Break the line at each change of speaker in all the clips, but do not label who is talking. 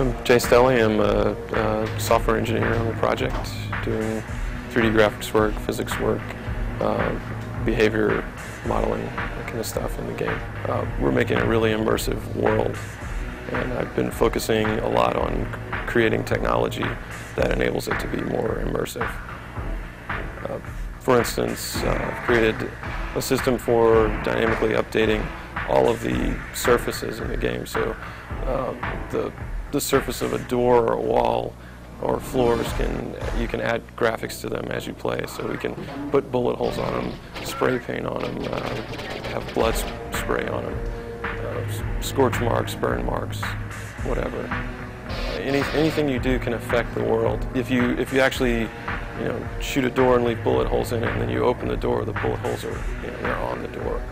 I'm Jay Stelly. I'm a software engineer on the project, doing 3D graphics work, physics work, behavior modeling, that kind of stuff in the game. We're making a really immersive world, and I've been focusing a lot on creating technology that enables it to be more immersive. For instance, I've created a system for dynamically updating all of the surfaces in the game. So the surface of a door or a wall or floors, you can add graphics to them as you play. So we can put bullet holes on them, spray paint on them, have blood spray on them, scorch marks, burn marks, whatever. Anything you do can affect the world. If you actually shoot a door and leave bullet holes in it, and then you open the door, the bullet holes are they're on the door.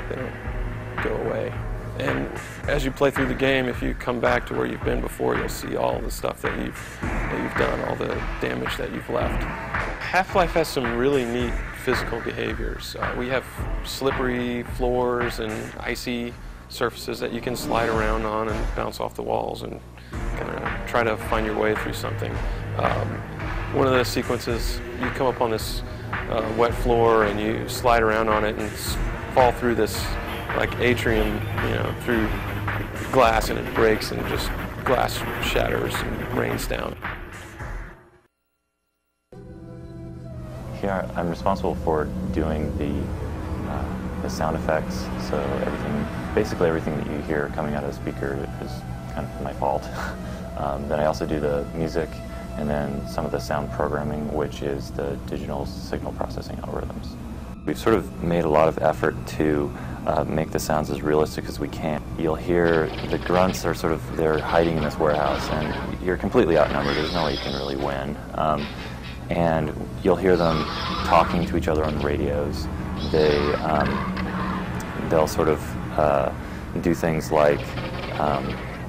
They don't go away. And as you play through the game, if you come back to where you've been before, you'll see all the stuff that you've done, all the damage that you've left. Half-Life has some really neat physical behaviors. We have slippery floors and icy surfaces that you can slide around on and bounce off the walls and kind of try to find your way through something. One of the sequences, you come up on this wet floor and you slide around on it and fall through this like atrium, through glass, and it breaks and just glass shatters and rains down.
Here I'm responsible for doing the sound effects, so basically everything that you hear coming out of the speaker is kind of my fault. Then I also do the music, and then some of the sound programming, which is the digital signal processing algorithms. We've sort of made a lot of effort to make the sounds as realistic as we can. You'll hear the grunts are they're hiding in this warehouse, and you're completely outnumbered. There's no way you can really win. And you'll hear them talking to each other on the radios. They'll sort of do things like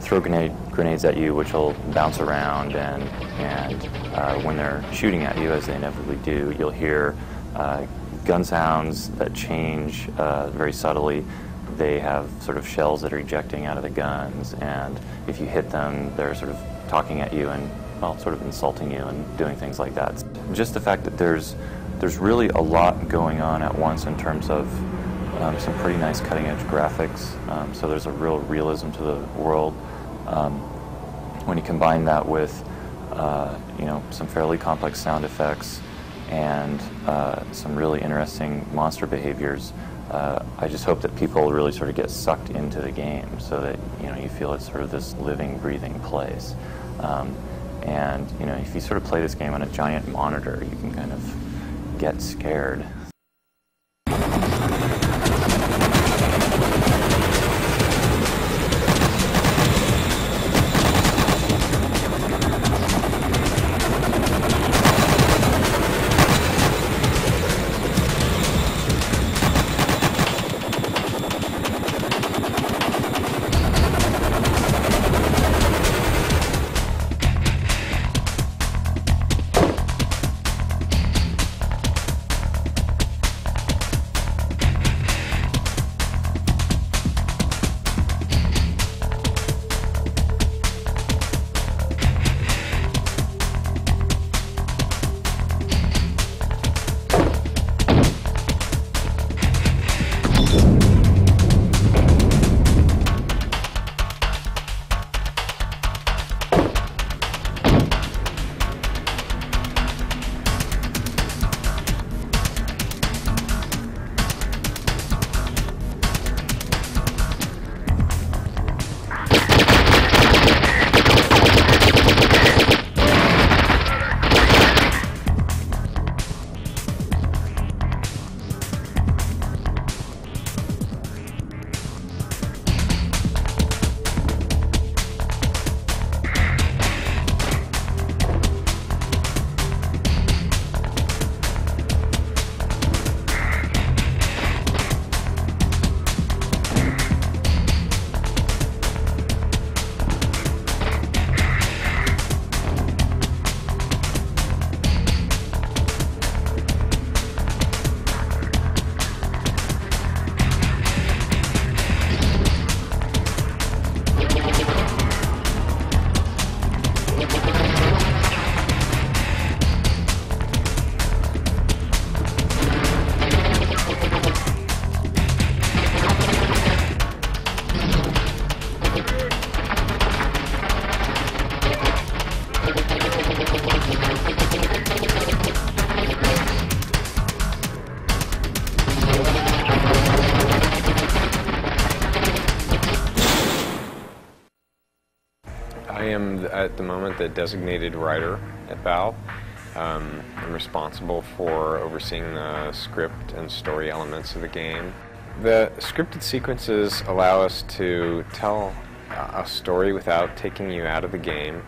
throw grenades at you, which will bounce around, and when they're shooting at you, as they inevitably do, you'll hear gun sounds that change very subtly. They have sort of shells that are ejecting out of the guns, and if you hit them, they're sort of talking at you and, well, sort of insulting you and doing things like that. Just the fact that there's really a lot going on at once in terms of some pretty nice cutting-edge graphics, so there's a real realism to the world. When you combine that with some fairly complex sound effects and some really interesting monster behaviors, I just hope that people really sort of get sucked into the game, so that you feel it's sort of this living, breathing place. And if you sort of play this game on a giant monitor, you can kind of get scared.
I am, at the moment, the designated writer at Valve. I'm responsible for overseeing the script and story elements of the game. The scripted sequences allow us to tell a story without taking you out of the game.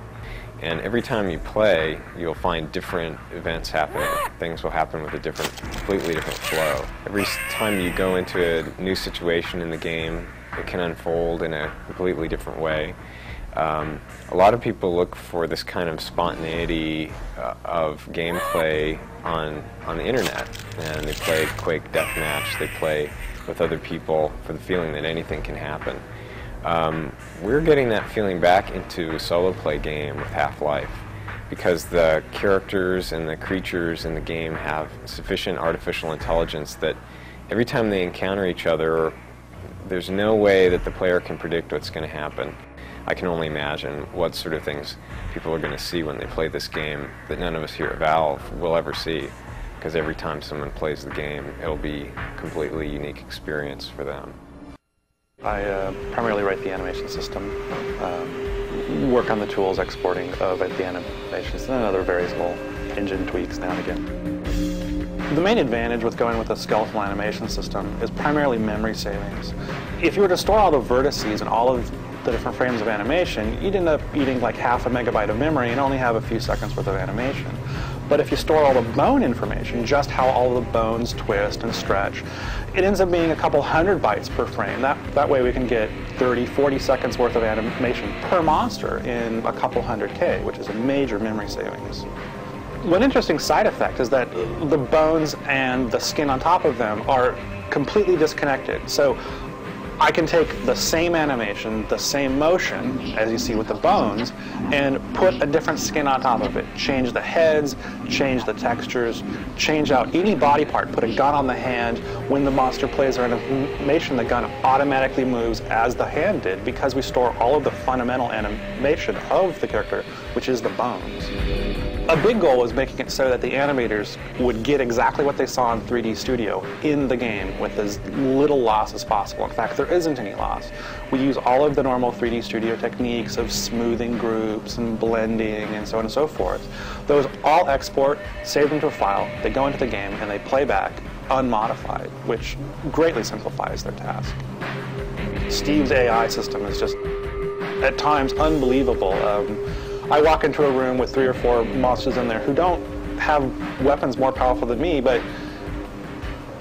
And every time you play, you'll find different events happening. Things will happen with a completely different flow. Every time you go into a new situation in the game, it can unfold in a completely different way. A lot of people look for this kind of spontaneity of gameplay on the internet, and they play Quake Deathmatch, they play with other people for the feeling that anything can happen. We're getting that feeling back into a solo play game with Half-Life, because the characters and the creatures in the game have sufficient artificial intelligence that every time they encounter each other, there's no way that the player can predict what's going to happen. I can only imagine what sort of things people are going to see when they play this game that none of us here at Valve will ever see, because every time someone plays the game, it'll be a completely unique experience for them.
I primarily write the animation system, work on the tools exporting of the animations, and other various little engine tweaks now and again. The main advantage with going with a skeletal animation system is primarily memory savings. If you were to store all the vertices and all of the different frames of animation, you'd end up eating like half a megabyte of memory and only have a few seconds worth of animation. But if you store all the bone information, just how all of the bones twist and stretch, it ends up being a couple hundred bytes per frame. That way we can get 30, 40 seconds worth of animation per monster in a couple hundred K, which is a major memory savings. One interesting side effect is that the bones and the skin on top of them are completely disconnected. So I can take the same animation, the same motion, as you see with the bones, and put a different skin on top of it. Change the heads, change the textures, change out any body part, put a gun on the hand. When the monster plays our animation, the gun automatically moves as the hand did, because we store all of the fundamental animation of the character, which is the bones. A big goal was making it so that the animators would get exactly what they saw in 3D Studio in the game with as little loss as possible. In fact, there isn't any loss. We use all of the normal 3D Studio techniques of smoothing groups and blending and so on and so forth. Those all export, save them to a file, they go into the game, and they play back unmodified, which greatly simplifies their task. Steve's AI system is just, at times, unbelievable. I walk into a room with 3 or 4 monsters in there who don't have weapons more powerful than me, but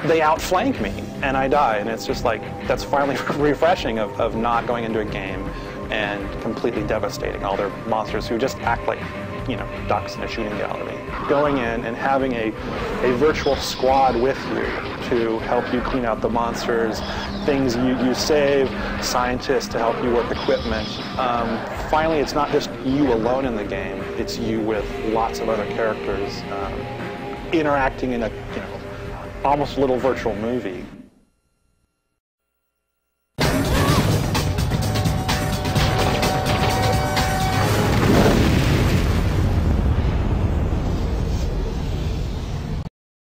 they outflank me and I die, and it's just like, that's finally refreshing of not going into a game and completely devastating all their monsters who just act like, you know, ducks in a shooting gallery. Going in and having a virtual squad with you to help you clean out the monsters, things you save, scientists to help you work equipment. Finally, it's not just you alone in the game, it's you with lots of other characters interacting in a, you know, almost a little virtual movie.